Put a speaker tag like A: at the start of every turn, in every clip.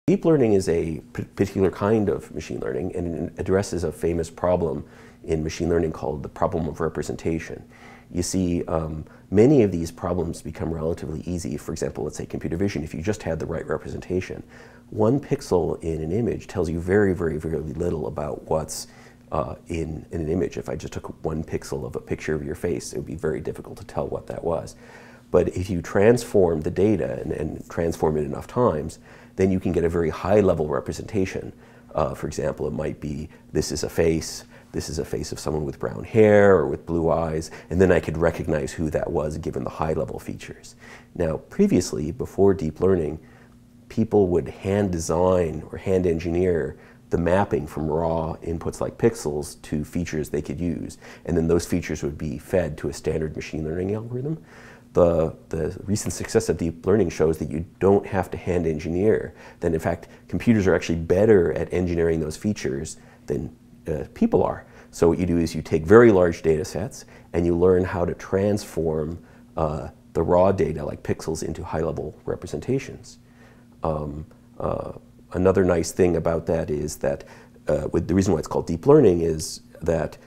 A: Deep learning is a particular kind of machine learning, and it addresses a famous problem in machine learning called the problem of representation. You see, many of these problems become relatively easy. For example, let's say computer vision, if you just had the right representation. One pixel in an image tells you very, very, very little about what's in an image. If I just took one pixel of a picture of your face, it would be very difficult to tell what that was. But if you transform the data and transform it enough times, then you can get a very high-level representation. For example, it might be, this is a face of someone with brown hair or with blue eyes, and then I could recognize who that was given the high-level features. Now, previously, before deep learning, people would hand design or hand engineer the mapping from raw inputs like pixels to features they could use, and then those features would be fed to a standard machine learning algorithm. The recent success of deep learning shows that you don't have to hand engineer, that in fact computers are actually better at engineering those features than people are. So what you do is you take very large data sets and you learn how to transform the raw data like pixels into high-level representations. Another nice thing about that is that the reason why it's called deep learning is that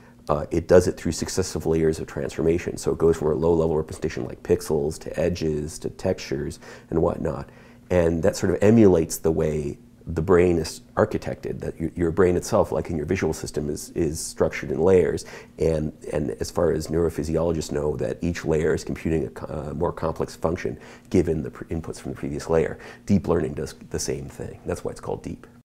A: it does it through successive layers of transformation. So it goes from a low-level representation like pixels to edges to textures and whatnot. And that sort of emulates the way the brain is architected, that your brain itself, like in your visual system, is structured in layers. And as far as neurophysiologists know, that each layer is computing a more complex function given the inputs from the previous layer. Deep learning does the same thing. That's why it's called deep.